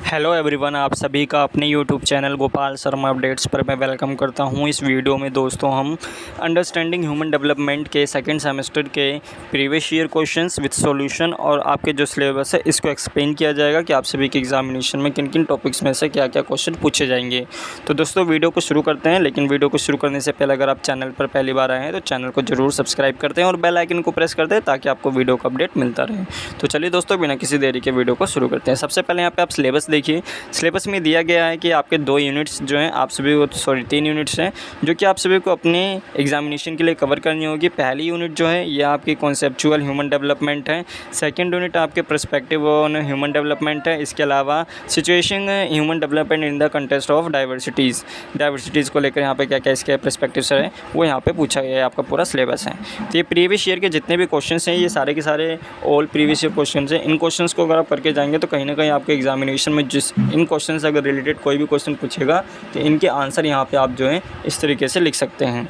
Hello everyone, आप सभी का अपने YouTube channel Gopal Sharma updates पर मैं वेलकम करता हूं। इस वीडियो में दोस्तों हम अंडरस्टैंडिंग ह्यूमन डेवलपमेंट के सेकंड सेमेस्टर के previous year questions with solution और आपके जो सिलेबस है इसको एक्सप्लेन किया जाएगा कि आप सभी के एग्जामिनेशन में किन किन टॉपिक्स में से क्या क्या क्वेश्चन पूछे जाएंगे। तो दोस्तों वीडियो को शुरू करते हैं, लेकिन वीडियो को शुरू करने से पहले अगर आप चैनल पर पहली बार आए हैं तो चैनल को जरूर सब्सक्राइब करते हैं और बेल आइकन को प्रेस कर दें ताकि आपको वीडियो का अपडेट मिलता रहे। तो चलिए दोस्तों, बिना किसी देरी के वीडियो को शुरू करते हैं। सबसे पहले यहाँ पे आप सिलेबस देखिए। सिलेबस में दिया गया है कि आपके 2 यूनिट्स जो हैं आप सभी को 3 यूनिट्स हैं जो कि आप सभी को अपने एग्जामिनेशन के लिए कवर करनी होगी। पहली यूनिट जो है ये आपकी कॉन्सेप्चुअल ह्यूमन डेवलपमेंट है। सेकंड यूनिट आपके पर्सपेक्टिव ऑन ह्यूमन डेवलपमेंट है। इसके अलावा situation human development in the context of diversities को लेकर यहाँ पे क्या क्या इसके पर्सपेक्टिव्स है वो यहाँ पे पूछा गया है। आपका पूरा सिलेबस है। तो ये प्रीवियस ईयर के जितने भी क्वेश्चन हैं ये सारे के सारे ऑल प्रीवियस ईयर क्वेश्चन हैं। इन क्वेश्चन को अगर आप करके जाएंगे तो कहीं ना कहीं आपके एग्जामिनेशन में इन क्वेश्चन से अगर रिलेटेड कोई भी क्वेश्चन पूछेगा तो इनके आंसर यहाँ पे आप जो है इस तरीके से लिख सकते हैं।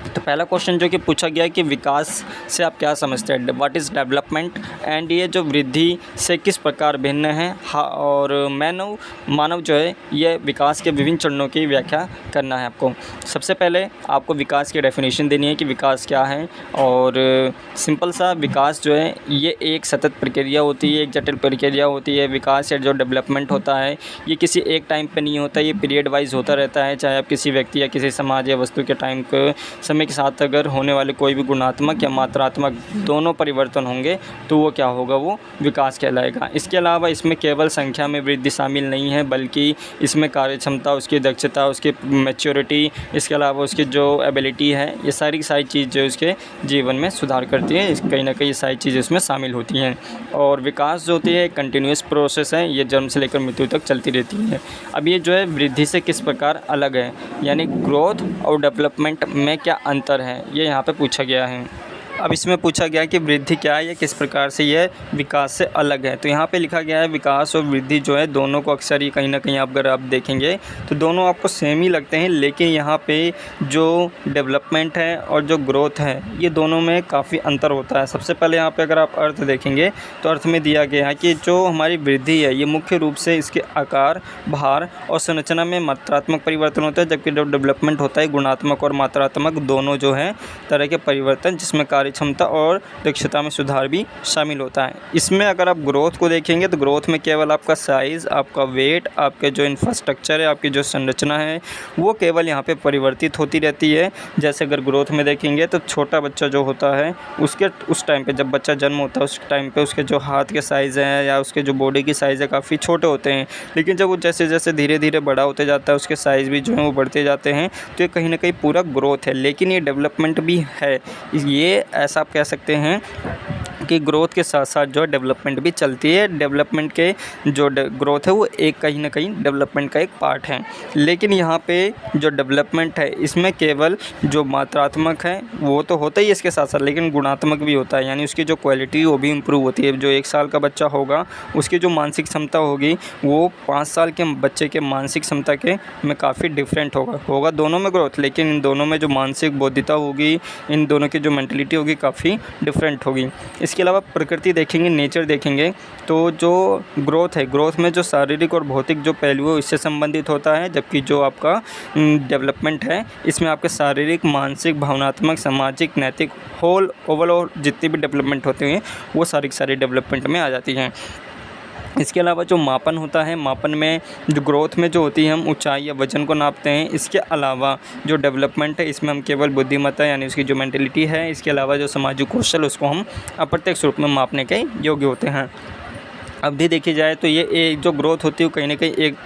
तो पहला क्वेश्चन जो कि पूछा गया है कि विकास से आप क्या समझते हैं, व्हाट इज़ डेवलपमेंट, एंड ये जो वृद्धि से किस प्रकार भिन्न है। और मानव जो है ये विकास के विभिन्न चरणों की व्याख्या करना है आपको। सबसे पहले आपको विकास की डेफिनेशन देनी है कि विकास क्या है। और सिंपल सा विकास जो है ये एक सतत प्रक्रिया होती है, एक जटिल प्रक्रिया होती है। विकास या जो डेवलपमेंट होता है ये किसी एक टाइम पे नहीं होता, ये पीरियड वाइज होता रहता है। चाहे आप किसी व्यक्ति या किसी समाज या वस्तु के टाइम को समय के साथ अगर होने वाले कोई भी गुणात्मक या मात्रात्मक दोनों परिवर्तन होंगे तो वो क्या होगा, वो विकास कहलाएगा। इसके अलावा इसमें केवल संख्या में वृद्धि शामिल नहीं है बल्कि इसमें कार्य क्षमता, उसकी दक्षता, उसकी मैच्योरिटी, इसके अलावा उसकी जो एबिलिटी है, ये सारी चीज़ जो उसके जीवन में सुधार करती है। कहीं ना कहीं ये सारी चीज़ें इसमें शामिल होती हैं। और विकास जो होती है एक कंटिन्यूस प्रोसेस है, ये जन्म से लेकर मृत्यु तक चलती रहती है। अब ये जो है वृद्धि से किस प्रकार अलग है, यानी ग्रोथ और डेवलपमेंट में क्या अंतर है, ये यहाँ पे पूछा गया है। अब इसमें पूछा गया है कि वृद्धि क्या है, ये किस प्रकार से यह विकास से अलग है। तो यहाँ पे लिखा गया है विकास और वृद्धि जो है दोनों को अक्सर ही कहीं ना कहीं अगर आप देखेंगे तो दोनों आपको सेम ही लगते हैं, लेकिन यहाँ पे जो डेवलपमेंट है और जो ग्रोथ है ये दोनों में काफ़ी अंतर होता है। सबसे पहले यहाँ पर अगर आप अर्थ देखेंगे तो अर्थ में दिया गया है कि जो हमारी वृद्धि है ये मुख्य रूप से इसके आकार, भार और संरचना में मात्रात्मक परिवर्तन होता है, जबकि जो डेवलपमेंट होता है गुणात्मक और मात्रात्मक दोनों जो है तरह के परिवर्तन, जिसमें क्षमता और दक्षता में सुधार भी शामिल होता है। इसमें अगर आप ग्रोथ को देखेंगे तो ग्रोथ में केवल आपका साइज़, आपका वेट, आपके जो इंफ्रास्ट्रक्चर है, आपकी जो संरचना है वो केवल यहाँ पे परिवर्तित होती रहती है। जैसे अगर ग्रोथ में देखेंगे तो छोटा बच्चा जो होता है उसके उस टाइम पे जब बच्चा जन्म होता है उस टाइम पे उसके जो हाथ के साइज़ हैं या उसके जो बॉडी की साइज़ है काफ़ी छोटे होते हैं, लेकिन जब वो जैसे जैसे धीरे धीरे बड़ा होते जाता है उसके साइज़ भी जो है वो बढ़ते जाते हैं। तो ये कहीं ना कहीं पूरा ग्रोथ है, लेकिन ये डेवलपमेंट भी है। ये ऐसा आप कह सकते हैं कि ग्रोथ के साथ साथ जो डेवलपमेंट भी चलती है। डेवलपमेंट के जो ग्रोथ है वो एक कहीं ना कहीं डेवलपमेंट का एक पार्ट है, लेकिन यहाँ पे जो डेवलपमेंट है इसमें केवल जो मात्रात्मक है वो तो होता ही इसके साथ साथ, लेकिन गुणात्मक भी होता है, यानी उसकी जो क्वालिटी वो भी इम्प्रूव होती है। जो 1 साल का बच्चा होगा उसकी जो मानसिक क्षमता होगी वो 5 साल के बच्चे के मानसिक क्षमता के में काफ़ी डिफरेंट होगा दोनों में ग्रोथ, लेकिन इन दोनों में जो मानसिक बौद्धिकता होगी, इन दोनों की जो मेंटलिटी होगी काफ़ी डिफरेंट होगी। इसके अलावा प्रकृति देखेंगे, नेचर देखेंगे तो जो ग्रोथ है, ग्रोथ में जो शारीरिक और भौतिक जो पहलू है इससे संबंधित होता है, जबकि जो आपका डेवलपमेंट है इसमें आपके शारीरिक, मानसिक, भावनात्मक, सामाजिक, नैतिक, होल ओवरऑल जितनी भी डेवलपमेंट होती हैं वो सारी डेवलपमेंट में आ जाती हैं। इसके अलावा जो मापन होता है, मापन में जो ग्रोथ में जो होती है हम ऊंचाई या वजन को नापते हैं। इसके अलावा जो डेवलपमेंट है इसमें हम केवल बुद्धिमत्ता यानी उसकी जो मेंटलिटी है, इसके अलावा जो सामाजिक कौशल उसको हम अप्रत्यक्ष रूप में मापने के योग्य होते हैं। अब भी देखी जाए तो ये एक जो ग्रोथ होती है कहीं ना कहीं एक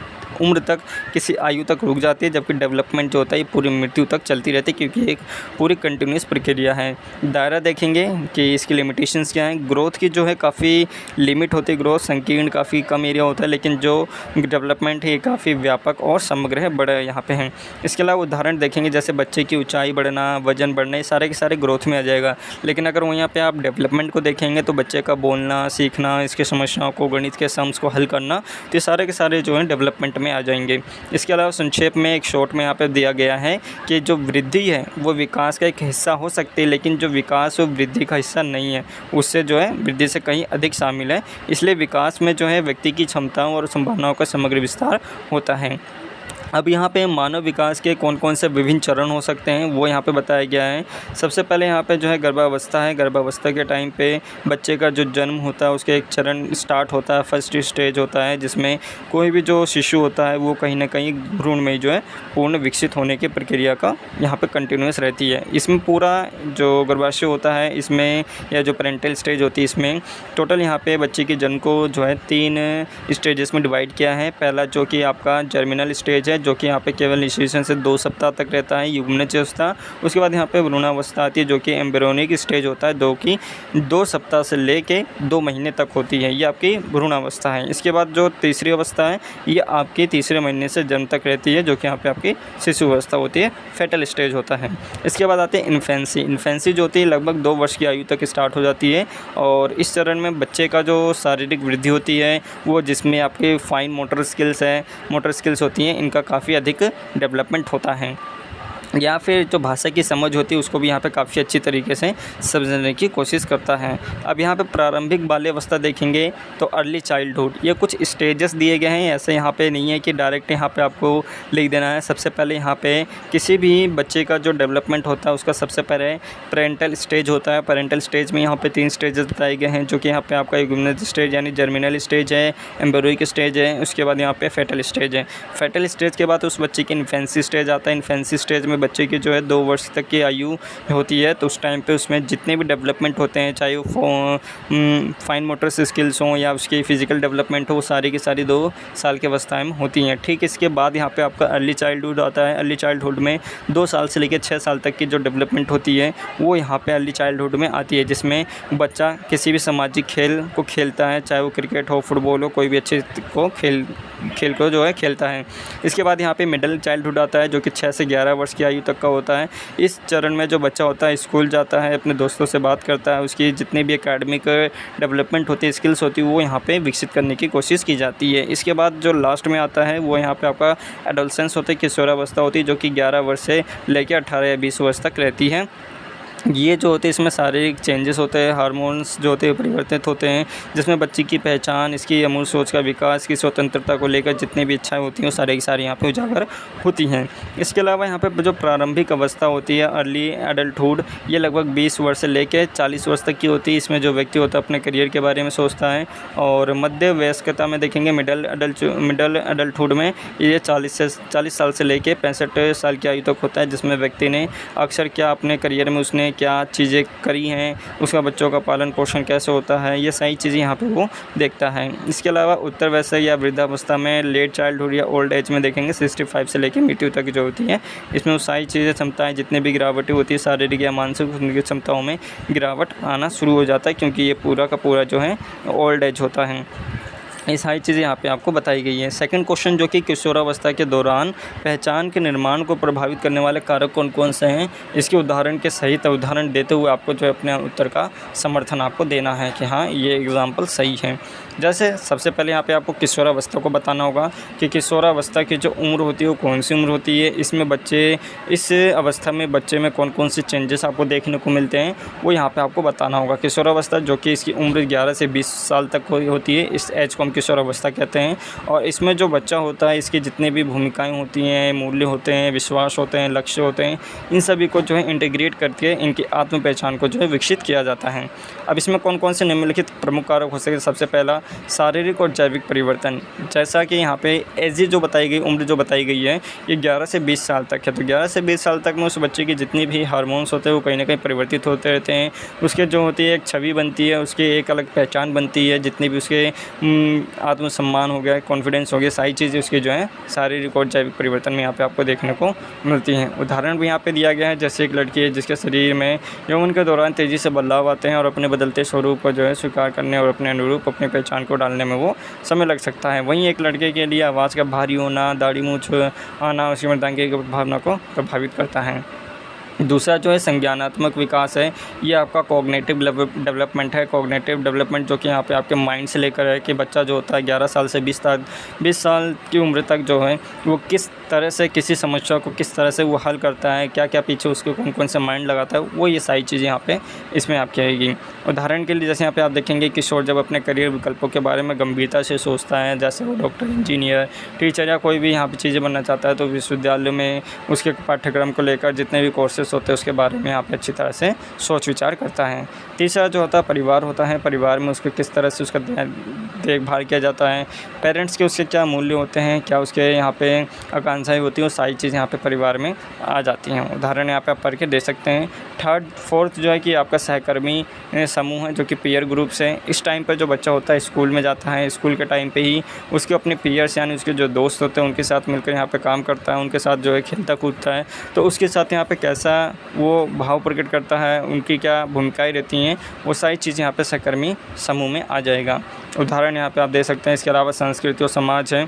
उम्र तक, किसी आयु तक रुक जाती है, जबकि डेवलपमेंट जो होता है ये पूरी मृत्यु तक चलती रहती है, क्योंकि एक पूरी कंटिन्यूस प्रक्रिया है। दायरा देखेंगे कि इसकी लिमिटेशंस क्या हैं। ग्रोथ की जो है काफ़ी लिमिट होती है, ग्रोथ संकीर्ण काफ़ी कम एरिया होता है, लेकिन जो डेवलपमेंट है ये काफ़ी व्यापक और समग्र है, बड़ा यहाँ पे हैं। इसके अलावा उदाहरण देखेंगे जैसे बच्चे की ऊँचाई बढ़ना, वजन बढ़ना, ये सारे के सारे ग्रोथ में आ जाएगा। लेकिन अगर वहाँ पर आप डेवलपमेंट को देखेंगे तो बच्चे का बोलना, सीखना, इसकी समस्याओं को, गणित के सम्स को हल करना, तो ये सारे के सारे जो हैं डेवलपमेंट में आ जाएंगे। इसके अलावा संक्षेप में एक शॉर्ट में यहाँ पे दिया गया है कि जो वृद्धि है वो विकास का एक हिस्सा हो सकती है, लेकिन जो विकास वो वृद्धि का हिस्सा नहीं है, उससे जो है वृद्धि से कहीं अधिक शामिल है। इसलिए विकास में जो है व्यक्ति की क्षमताओं और संभावनाओं का समग्र विस्तार होता है। अब यहाँ पे मानव विकास के कौन कौन से विभिन्न चरण हो सकते हैं वो यहाँ पे बताया गया है। सबसे पहले यहाँ पे जो है गर्भावस्था है। गर्भावस्था के टाइम पे बच्चे का जो जन्म होता है उसके एक चरण स्टार्ट होता है, फर्स्ट स्टेज होता है, जिसमें कोई भी जो शिशु होता है वो कहीं ना कहीं भ्रूण में जो है पूर्ण विकसित होने की प्रक्रिया का यहाँ पर कंटिन्यूस रहती है। इसमें पूरा जो गर्भाशय होता है इसमें, या जो पेरेंटल स्टेज होती है इसमें टोटल यहाँ पे बच्चे के जन्म को जो है 3 स्टेजेस में डिवाइड किया है। पहला जो कि आपका जर्मिनल स्टेज है, जो कि यहाँ पे केवल निषेचन से 2 सप्ताह तक रहता है, युग्मनज अवस्था। उसके बाद यहाँ पे भ्रूणावस्था आती है जो कि एम्ब्रियोनिक स्टेज होता है, 2 सप्ताह से लेके 2 महीने तक होती है, ये आपकी भ्रूणावस्था है। इसके बाद जो तीसरी अवस्था है ये आपकी तीसरे महीने से जन्म तक रहती है, जो कि यहाँ पे आपकी शिशु अवस्था होती है, फेटल स्टेज होता है। इसके बाद आते हैं इन्फेंसी। इन्फेंसी जो होती है लगभग 2 वर्ष की आयु तक स्टार्ट हो जाती है, और इस चरण में बच्चे का जो शारीरिक वृद्धि होती है वो, जिसमें आपके फाइन मोटर स्किल्स होती हैं, इनका काफ़ी अधिक डेवलपमेंट होता है। या फिर जो भाषा की समझ होती है उसको भी यहाँ पे काफ़ी अच्छी तरीके से समझने की कोशिश करता है। अब यहाँ पे प्रारंभिक बाल्यावस्था देखेंगे तो अर्ली चाइल्डहुड, ये कुछ स्टेजेस दिए गए हैं। ऐसे यहाँ पे नहीं है कि डायरेक्ट यहाँ पे आपको लिख देना है। सबसे पहले यहाँ पे किसी भी बच्चे का जो डेवलपमेंट होता है उसका सबसे पहले पेरेंटल स्टेज होता है। पेरेंटल स्टेज में यहाँ पे 3 स्टेजेस बताए गए हैं, जो कि यहाँ पे आपका युग्मनज स्टेज यानी जर्मिनल स्टेज है, एम्ब्रियोनिक स्टेज है, उसके बाद यहाँ पे फेटल स्टेज है। फेटल स्टेज के बाद उस बच्चे की इन्फेंसी स्टेज आता है। इन्फेंसी स्टेज में बच्चे की जो है 2 वर्ष तक की आयु होती है, तो उस टाइम पे उसमें जितने भी डेवलपमेंट होते हैं, चाहे वो फाइन मोटर स्किल्स हों या उसकी फिजिकल डेवलपमेंट हो, वो सारी की सारी 2 साल की अवस्थाएं में होती हैं। ठीक, इसके बाद यहाँ पे आपका अर्ली चाइल्डहुड आता है। अर्ली चाइल्डहुड में 2 साल से लेकर 6 साल तक की जो डेवलपमेंट होती है वो यहाँ पे अर्ली चाइल्डहुड में आती है, जिसमें बच्चा किसी भी सामाजिक खेल को खेलता है, चाहे वो क्रिकेट हो, फुटबॉल हो, कोई भी अच्छे को खेल को जो है खेलता है। इसके बाद यहाँ पे मिडिल चाइल्डहुड आता है, जो कि 6 से 11 वर्ष की आयु तक का होता है। इस चरण में जो बच्चा होता है स्कूल जाता है, अपने दोस्तों से बात करता है, उसकी जितने भी एकेडमिक डेवलपमेंट होती है, स्किल्स होती है, वो यहाँ पे विकसित करने की कोशिश की जाती है। इसके बाद जो लास्ट में आता है वो यहाँ पे आपका एडोलसेंस होता है, किशोरावस्था होती है, जो कि 11 वर्ष से लेकर 18 या 20 वर्ष तक रहती है। ये जो होते हैं इसमें शारीरिक चेंजेस होते हैं, हार्मोन्स जो होते हैं परिवर्तित होते हैं, जिसमें बच्चे की पहचान, इसकी अमूल सोच का विकास, की स्वतंत्रता को लेकर जितनी भी इच्छाएं होती हैं वो सारी की सारी यहाँ पे उजागर होती हैं। इसके अलावा यहाँ पे जो प्रारंभिक अवस्था होती है अर्ली एडल्टहुड, ये लगभग 20 वर्ष से लेकर 40 वर्ष तक की होती है। इसमें जो व्यक्ति होता है अपने करियर के बारे में सोचता है। और मध्य वयस्कता में देखेंगे मिडल एडल्टहुड में ये 40 साल से लेकर 65 साल की आयु तक होता है, जिसमें व्यक्ति ने अक्सर क्या अपने करियर में उसने क्या चीज़ें करी हैं, उसका बच्चों का पालन पोषण कैसे होता है, ये सारी चीज़ें यहाँ पे वो देखता है। इसके अलावा उत्तर वयस्क या वृद्धावस्था में लेट चाइल्डहुड या ओल्ड एज में देखेंगे 65 से लेकर मृत्यु तक जो होती है, इसमें वो सारी चीज़ें क्षमताएँ जितने भी गिरावटें होती है शारीरिक या मानसिक क्षमताओं में गिरावट आना शुरू हो जाता है, क्योंकि ये पूरा का पूरा जो है ओल्ड एज होता है। ये सारी चीज़ें यहाँ पे आपको बताई गई है। सेकंड क्वेश्चन जो कि किशोरावस्था के दौरान पहचान के निर्माण को प्रभावित करने वाले कारक कौन कौन से हैं, इसके उदाहरण के सहित उदाहरण देते हुए आपको जो है अपने उत्तर का समर्थन आपको देना है कि हाँ ये एग्जाम्पल सही है। जैसे सबसे पहले यहाँ पे आपको किशोरावस्था को बताना होगा कि किशोरावस्था की जो उम्र होती है वो कौन सी उम्र होती है, इसमें बच्चे इस अवस्था में बच्चे में कौन कौन से चेंजेस आपको देखने को मिलते हैं वो यहाँ पे आपको बताना होगा। किशोरावस्था जो कि इसकी उम्र 11 से 20 साल तक होती है, इस एज को हम किशोरावस्था कहते हैं। और इसमें जो बच्चा होता है इसकी जितनी भी भूमिकाएँ होती हैं, मूल्य होते हैं, विश्वास होते हैं, लक्ष्य होते हैं, इन सभी को जो है इंटीग्रेट करके इनकी आत्म पहचान को जो है विकसित किया जाता है। अब इसमें कौन कौन से निम्नलिखित प्रमुख कारक हो सकते हैं। सबसे पहला शारीरिक और जैविक परिवर्तन, जैसा कि यहाँ पे एज जो बताई गई, उम्र जो बताई गई है ये 11 से 20 साल तक है। तो 11 से 20 साल तक में उस बच्चे की जितनी भी हार्मोन्स होते हैं वो कहीं ना कहीं परिवर्तित होते रहते हैं। उसके जो होती है एक छवि बनती है, उसकी एक अलग पहचान बनती है, जितनी भी उसके आत्मसम्मान हो गया, कॉन्फिडेंस हो गया, सारी चीज़ें उसकी जो है शारीरिक और जैविक परिवर्तन में यहाँ पे आपको देखने को मिलती हैं। उदाहरण भी यहाँ पे दिया गया है, जैसे एक लड़की है जिसके शरीर में यौवन के दौरान तेज़ी से बदलाव आते हैं और अपने बदलते स्वरूप को जो है स्वीकार करने और अपने अनुरूप अपनी पहचान को डालने में वो समय लग सकता है। वहीं एक लड़के के लिए आवाज़ का भारी होना, दाढ़ी मूंछ आना उसकी मर्दानगी की भावना को प्रभावित करता है। दूसरा जो है संज्ञानात्मक विकास है, ये आपका कॉग्निटिव डेवलपमेंट है। कॉग्निटिव डेवलपमेंट जो कि यहाँ पे आपके माइंड से लेकर है कि बच्चा जो होता है 11 साल से 20 साल की उम्र तक जो है वो किस तरह से किसी समस्या को किस तरह से वो हल करता है, क्या क्या पीछे उसके कौन कौन से माइंड लगाता है, वो ये सारी चीज़ें यहाँ पे इसमें आपकी आएगी। उदाहरण के लिए जैसे यहाँ पे आप देखेंगे किशोर जब अपने करियर विकल्पों के बारे में गंभीरता से सोचता है, जैसे वो डॉक्टर, इंजीनियर, टीचर या कोई भी यहाँ पे चीज़ें बनना चाहता है, तो विश्वविद्यालय में उसके पाठ्यक्रम को लेकर जितने भी कोर्सेस होते हैं उसके बारे में यहाँ पे अच्छी तरह से सोच विचार करता है। तीसरा जो होता है परिवार होता है, परिवार में उसके किस तरह से उसका देखभाल किया जाता है, पेरेंट्स के उसके क्या मूल्य होते हैं, क्या उसके यहाँ पे आकांक्षाएं होती हैं, वो सारी चीज़ें यहाँ पे परिवार में आ जाती हैं। उदाहरण यहाँ पे आप पढ़ के दे सकते हैं। फोर्थ जो है कि आपका सहकर्मी समूह है, जो कि पीयर ग्रुप्स है। इस टाइम पर जो बच्चा होता है स्कूल में जाता है, स्कूल के टाइम पे ही उसके अपने पीयर्स यानी उसके जो दोस्त होते हैं उनके साथ मिलकर यहाँ पे काम करता है, उनके साथ जो है खेलता कूदता है, तो उसके साथ यहाँ पे कैसा वो भाव प्रकट करता है, उनकी क्या भूमिकाएँ रहती हैं, वो सारी चीज़ें यहाँ पे सहकर्मी समूह में आ जाएगा। उदाहरण यहाँ पे आप दे सकते हैं। इसके अलावा संस्कृति और समाज है।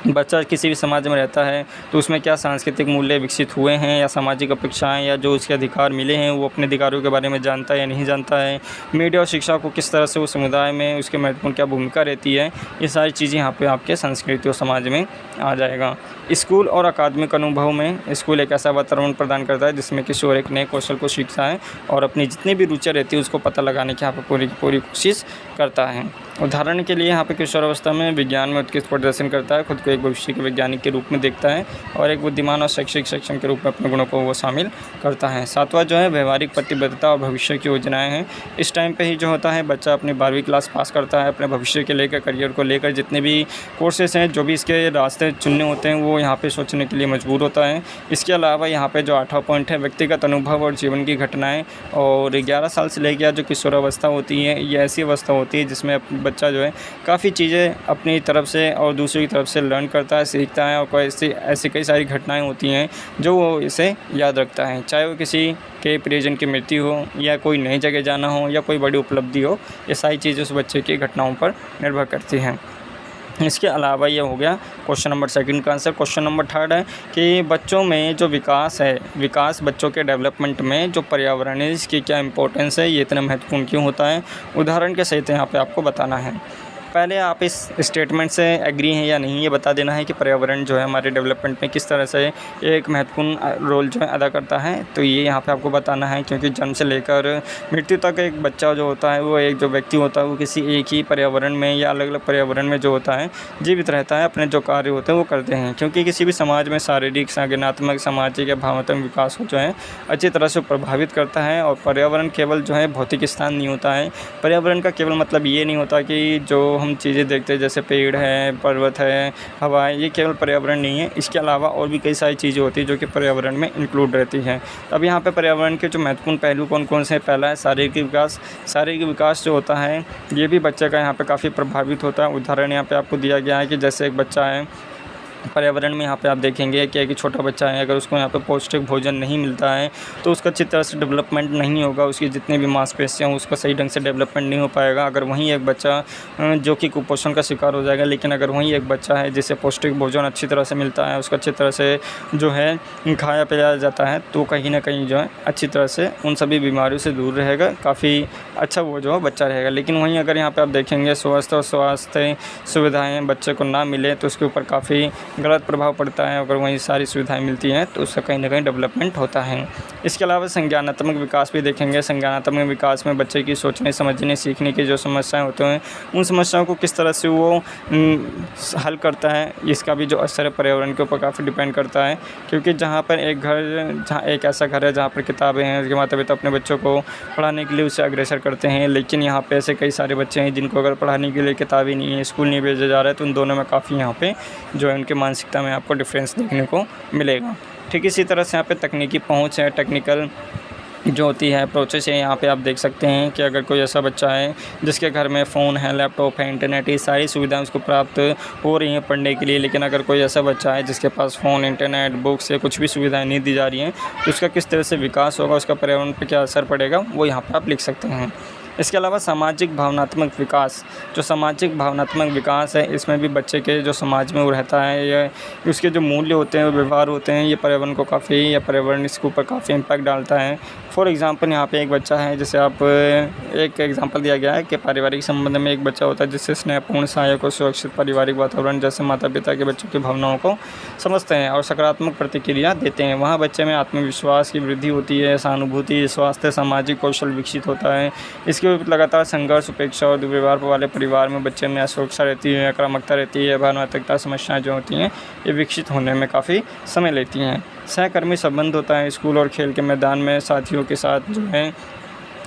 बच्चा किसी भी समाज में रहता है तो उसमें क्या सांस्कृतिक मूल्य विकसित हुए हैं या सामाजिक अपेक्षाएं या जो उसके अधिकार मिले हैं वो अपने अधिकारों के बारे में जानता है या नहीं जानता है। मीडिया और शिक्षा को किस तरह से वो समुदाय में उसके महत्वपूर्ण क्या भूमिका रहती है, ये सारी चीज़ें यहाँ पे आपके संस्कृति और समाज में आ जाएगा। स्कूल और अकादमिक अनुभव में स्कूल एक ऐसा वातावरण प्रदान करता है जिसमें किशोर एक नए कौशल को सीखता है और अपनी जितनी भी रुचि रहती है उसको पता लगाने की यहाँ पर पूरी की पूरी कोशिश करता है। उदाहरण के लिए यहाँ पे किशोर अवस्था में विज्ञान में उत्कृष्ट प्रदर्शन करता है, खुद को एक भविष्य के वैज्ञानिक के रूप में देखता है और एक बुद्धिमान और शैक्षिक सक्षम के रूप में अपने गुणों को वो शामिल करता है। सातवां जो है व्यवहारिक प्रतिबद्धता और भविष्य की योजनाएं हैं। इस टाइम पे ही जो होता है बच्चा अपनी 12वीं क्लास पास करता है, अपने भविष्य के लेकर करियर को लेकर जितने भी कोर्सेस हैं, जो भी इसके रास्ते चुनने होते हैं वो यहाँ पर सोचने के लिए मजबूर होता है। इसके अलावा यहाँ पर जो 8वां पॉइंट है व्यक्तिगत अनुभव और जीवन की घटनाएँ। और 11 साल से लेकर जो किशोरावस्था होती है ये ऐसी अवस्था होती है जिसमें बच्चा जो है काफ़ी चीज़ें अपनी तरफ से और दूसरी की तरफ से लर्न करता है, सीखता है और कोई ऐसी कई सारी घटनाएं होती हैं जो वो इसे याद रखता है, चाहे वो किसी के प्रियजन की मृत्यु हो या कोई नई जगह जाना हो या कोई बड़ी उपलब्धि हो। ये सारी चीज़ें उस बच्चे की घटनाओं पर निर्भर करती हैं। इसके अलावा ये हो गया क्वेश्चन नंबर 2 का आंसर। क्वेश्चन नंबर 3 है कि बच्चों में जो विकास है, विकास बच्चों के डेवलपमेंट में जो पर्यावरण है इसकी क्या इंपॉर्टेंस है, ये इतना महत्वपूर्ण क्यों होता है, उदाहरण के सहित यहाँ पे आपको बताना है। पहले आप इस स्टेटमेंट से एग्री हैं या नहीं ये बता देना है कि पर्यावरण जो है हमारे डेवलपमेंट में किस तरह से एक महत्वपूर्ण रोल जो है अदा करता है। तो ये यहाँ पे आपको बताना है क्योंकि जन्म से लेकर मृत्यु तक एक बच्चा जो होता है वो एक जो व्यक्ति होता है वो किसी एक ही पर्यावरण में या अलग अलग पर्यावरण में जो होता है जीवित रहता है, अपने जो कार्य होते हैं वो करते हैं। क्योंकि किसी भी समाज में शारीरिक, संज्ञानात्मक, सामाजिक या भावनात्मक विकास को जो है अच्छी तरह से प्रभावित करता है। और पर्यावरण केवल जो है भौतिक स्थान नहीं होता है। पर्यावरण का केवल मतलब ये नहीं होता कि जो हम चीज़ें देखते हैं जैसे पेड़ है, पर्वत है, हवा है, ये केवल पर्यावरण नहीं है। इसके अलावा और भी कई सारी चीज़ें होती हैं जो कि पर्यावरण में इंक्लूड रहती हैं। अब यहाँ पे पर्यावरण के जो महत्वपूर्ण पहलू कौन कौन से हैं, पहला है शारीरिक विकास। शारीरिक विकास जो होता है ये भी बच्चे का यहाँ पे काफ़ी प्रभावित होता है। उदाहरण यहाँ पे आपको दिया गया है कि जैसे एक बच्चा है पर्यावरण में यहाँ पे आप देखेंगे कि एक छोटा बच्चा है, अगर उसको यहाँ पे पौष्टिक भोजन नहीं मिलता है तो उसका अच्छी तरह से डेवलपमेंट नहीं होगा, उसकी जितनी भी मांसपेशियाँ हैं उसका सही ढंग से डेवलपमेंट नहीं हो पाएगा। अगर वहीं एक बच्चा जो कि कुपोषण का शिकार हो जाएगा, लेकिन अगर वहीं एक बच्चा है जिसे पौष्टिक भोजन अच्छी तरह से मिलता है, उसको अच्छी तरह से जो है खाया पिलाया जाता है, तो कहीं ना कहीं जो है अच्छी तरह से उन सभी बीमारियों से दूर रहेगा, काफ़ी अच्छा वो जो है बच्चा रहेगा। लेकिन वहीं अगर यहाँ पर आप देखेंगे स्वास्थ्य सुविधाएँ बच्चे को ना मिले तो उसके ऊपर काफ़ी गलत प्रभाव पड़ता है। अगर वहीं सारी सुविधाएं मिलती हैं तो उसका कहीं ना कहीं डेवलपमेंट होता है। इसके अलावा संज्ञानात्मक विकास भी देखेंगे। संज्ञानात्मक विकास में बच्चे की सोचने, समझने, सीखने की जो समस्याएं होती हैं उन समस्याओं को किस तरह से वो हल करता है, इसका भी जो असर है पर्यावरण के ऊपर काफ़ी डिपेंड करता है। क्योंकि जहाँ पर एक ऐसा घर है जहाँ पर किताबें हैं, उसके माता पिता अपने बच्चों को पढ़ाने के लिए उसे अग्रसर करते हैं, लेकिन यहाँ पे ऐसे कई सारे बच्चे हैं जिनको अगर पढ़ाने के लिए किताबें नहीं है, स्कूल नहीं भेजा जा रहा है, तो उन दोनों में काफ़ी यहाँ पे जो है उनके मानसिकता में आपको डिफरेंस देखने को मिलेगा। ठीक इसी तरह से यहाँ पे तकनीकी पहुंच है, टेक्निकल जो होती है प्रोसेस है। यहाँ पे आप देख सकते हैं कि अगर कोई ऐसा बच्चा है जिसके घर में फ़ोन है, लैपटॉप है, इंटरनेट, ये सारी सुविधाएं उसको प्राप्त हो रही हैं पढ़ने के लिए, लेकिन अगर कोई ऐसा बच्चा है जिसके पास फ़ोन, इंटरनेट, बुक्स या कुछ भी सुविधाएं नहीं दी जा रही हैं तो उसका किस तरह से विकास होगा, उसका पर्यावरण पर क्या असर पड़ेगा, वो यहाँ पर आप लिख सकते हैं। इसके अलावा सामाजिक भावनात्मक विकास, जो सामाजिक भावनात्मक विकास है इसमें भी बच्चे के जो समाज में वो रहता है या उसके जो मूल्य होते हैं, व्यवहार होते हैं, ये पर्यावरण को काफ़ी या पर्यावरण इसके ऊपर काफ़ी इम्पैक्ट डालता है। फॉर एग्ज़ाम्पल यहाँ पे एक बच्चा है, जैसे आप एक एग्ज़ाम्पल दिया गया है कि पारिवारिक संबंध में एक बच्चा होता है जिससे स्नेहपूर्ण, सहायक और सुरक्षित पारिवारिक वातावरण जैसे माता-पिता के बच्चों की भावनाओं को समझते हैं और सकारात्मक प्रतिक्रिया देते हैं। वहाँ बच्चे में आत्मविश्वास की वृद्धि होती है, सहानुभूति, स्वास्थ्य, सामाजिक कौशल विकसित होता है। इसके विपरीत लगातार संघर्ष, उपेक्षा और दुर्व्यवहार वाले परिवार में बच्चे में असुरक्षा रहती है, आक्रामकता रहती है, भावनात्मकता समस्याएँ जो होती हैं ये विकसित होने में काफ़ी समय लेती हैं। सहकर्मी संबंध होता है, स्कूल और खेल के मैदान में साथियों के साथ जो है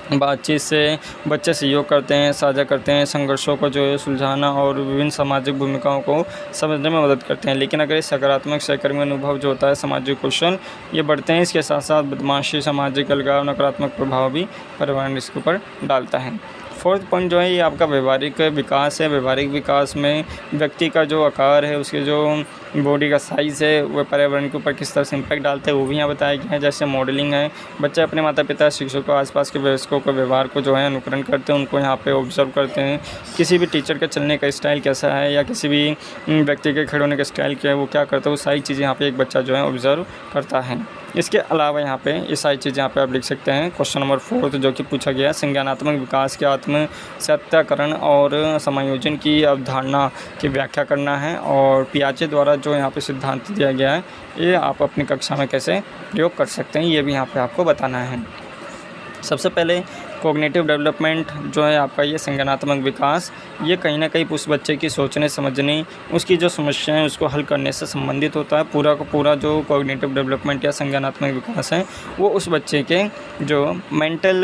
बातचीत से बच्चे सहयोग करते हैं, साझा करते हैं, संघर्षों को जो है सुलझाना और विभिन्न सामाजिक भूमिकाओं को समझने में मदद करते हैं। लेकिन अगर इस सकारात्मक सहकर्मी अनुभव जो होता है, सामाजिक कौशल ये बढ़ते हैं, इसके साथ साथ बदमाशी, सामाजिक अलगाव, नकारात्मक प्रभाव भी पर्यावरण इसके ऊपर डालता है। फोर्थ पॉइंट जो है ये आपका व्यवहारिक विकास है। व्यवहारिक विकास में व्यक्ति का जो आकार है, उसके जो बॉडी का साइज़ है, वह पर्यावरण के ऊपर किस तरह से इम्पैक्ट डालते हैं वो भी यहाँ बताया गया है। जैसे मॉडलिंग है, बच्चे अपने माता पिता, शिक्षकों, आसपास के वयस्कों के व्यवहार को जो है अनुकरण करते हैं, उनको यहाँ पे ऑब्जर्व करते हैं। किसी भी टीचर का चलने का स्टाइल कैसा है या किसी भी व्यक्ति के खड़े होने का स्टाइल क्या है, वो क्या करता है, वो सारी चीज़ें यहाँ पे एक बच्चा जो है ऑब्जर्व करता है। इसके अलावा यहाँ पे ये सारी चीज़ें यहाँ पे आप लिख सकते हैं। क्वेश्चन नंबर 4 जो कि पूछा गया है, संज्ञानात्मक विकास के आत्म सत्याकरण और समायोजन की अवधारणा की व्याख्या करना है और पियाजे द्वारा जो यहाँ पे सिद्धांत दिया गया है ये आप अपनी कक्षा में कैसे प्रयोग कर सकते हैं ये भी यहाँ पे आपको बताना है। सबसे पहले कॉग्निटिव डेवलपमेंट जो है आपका ये संज्ञानात्मक विकास, ये कहीं ना कहीं उस बच्चे की सोचने समझने, उसकी जो समस्याएं उसको हल करने से संबंधित होता है। पूरा का पूरा जो कॉग्निटिव डेवलपमेंट या संज्ञानात्मक विकास है वो उस बच्चे के जो मेंटल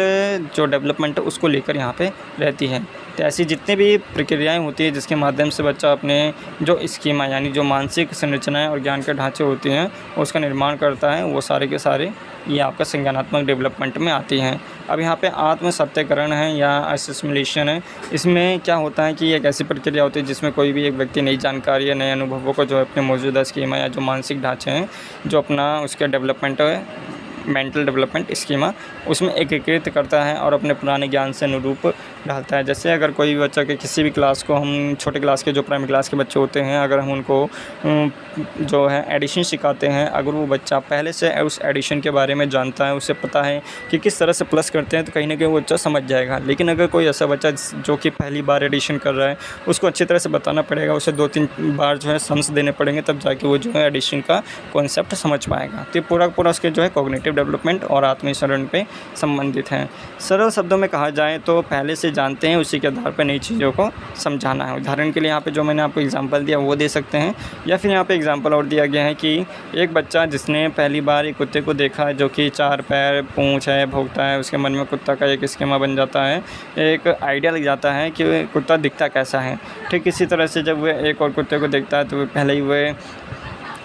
जो डेवलपमेंट है उसको लेकर यहाँ पे रहती है। तो ऐसी जितनी भी प्रक्रियाएं होती हैं जिसके माध्यम से बच्चा अपने जो स्कीमा यानी जो मानसिक संरचनाएं और ज्ञान के ढांचे होते हैं उसका निर्माण करता है, वो सारे के सारे ये आपका संज्ञानात्मक डेवलपमेंट में आती हैं। अब यहाँ पे आत्म सत्याकरण है या असिमिलेशन है। इसमें क्या होता है कि एक ऐसी प्रक्रिया होती है जिसमें कोई भी एक व्यक्ति नई जानकारी या नए अनुभवों को जो अपने मौजूदा स्कीमा या जो मानसिक ढांचे हैं जो अपना उसका डेवलपमेंट है मेंटल डेवलपमेंट स्कीमा उसमें एकीकृत करता है और अपने पुराने ज्ञान से अनुरूप ढालता है। जैसे अगर कोई भी बच्चा के किसी भी क्लास को हम छोटे क्लास के जो प्राइमरी क्लास के बच्चे होते हैं, अगर हम उनको जो है एडिशन सिखाते हैं, अगर वो बच्चा पहले से उस एडिशन के बारे में जानता है, उसे पता है कि किस तरह से प्लस करते हैं, तो कहीं ना कहीं वो बच्चा समझ जाएगा। लेकिन अगर कोई ऐसा बच्चा जो कि पहली बार एडिशन कर रहा है, उसको अच्छी तरह से बताना पड़ेगा, उसे 2-3 बार जो है सम्स देने पड़ेंगे, तब जाके वो जो है एडिशन का कॉन्सेप्ट समझ पाएगा। तो पूरा पूरा उसके जो है कॉग्निटिव डेवलपमेंट और आत्मसरण पे संबंधित है। सरल शब्दों में कहा जाए तो पहले से जानते हैं, उसी के आधार पर नई चीज़ों को समझाना है। उदाहरण के लिए यहाँ पे जो मैंने आपको एग्जांपल दिया वो दे सकते हैं, या फिर यहाँ पे एग्जांपल और दिया गया है कि एक बच्चा जिसने पहली बार एक कुत्ते को देखा जो कि 4 पैर पूँछ है, भौंकता है, उसके मन में कुत्ता का एक स्कीमा बन जाता है, एक आइडिया लग जाता है कि कुत्ता दिखता कैसा है। ठीक इसी तरह से जब वह एक और कुत्ते को देखता है तो वह पहले ही वह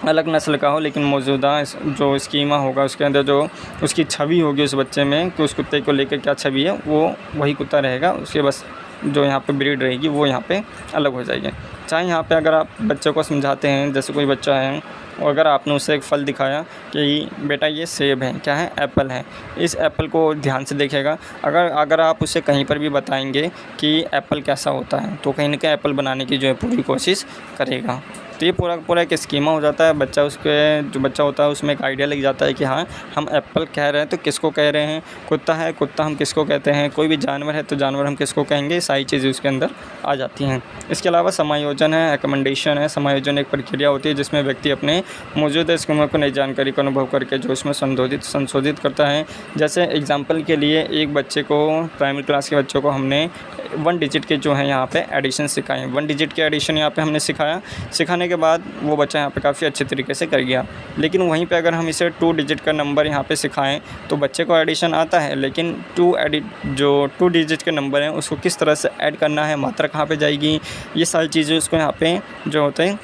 अलग नस्ल का हो, लेकिन मौजूदा जो स्कीमा होगा उसके अंदर जो उसकी छवि होगी उस बच्चे में कि उस कुत्ते को लेकर क्या छवि है, वो वही कुत्ता रहेगा। उसके बस जो यहाँ पे ब्रीड रहेगी वो यहाँ पे अलग हो जाएगी। चाहे यहाँ पे अगर आप बच्चों को समझाते हैं, जैसे कोई बच्चा है और अगर आपने उसे एक फल दिखाया कि बेटा ये सेब है, क्या है, एप्पल है, इस एप्पल को ध्यान से देखेगा। अगर आप उसे कहीं पर भी बताएंगे कि एप्पल कैसा होता है तो कहीं ना कहीं एप्पल बनाने की जो है पूरी कोशिश करेगा। तो ये पूरा एक स्कीमा हो जाता है। बच्चा उसके जो बच्चा होता है उसमें एक आइडिया लग जाता है कि हाँ हम एप्पल कह रहे हैं तो किसको कह रहे हैं, कुत्ता है कुत्ता हम किसको कहते हैं, कोई भी जानवर है तो जानवर हम किसको कहेंगे, सारी चीज़ें उसके अंदर आ जाती हैं। इसके अलावा समायोजन है, एकमेंडेशन है। समायोजन एक प्रक्रिया होती है जिसमें व्यक्ति अपने मौजूदा स्कीमा को नई जानकारी का अनुभव करके जो उसमें संशोधित करता है। जैसे एग्जाम्पल के लिए एक बच्चे को, प्राइमरी क्लास के बच्चों को हमने 1 डिजिट के जो है यहाँ पे एडिशन सिखाए। 1 डिजिट के एडिशन यहाँ पे हमने सिखाने के बाद वो बच्चा यहाँ पे काफ़ी अच्छे तरीके से कर गया। लेकिन वहीं पे अगर हम इसे 2 डिजिट का नंबर यहाँ पे सिखाएं तो बच्चे को एडिशन आता है, लेकिन 2 डिजिट के नंबर हैं उसको किस तरह से ऐड करना है, मात्रा कहाँ पे जाएगी, ये सारी चीज़ें उसको यहाँ पे जो होते हैं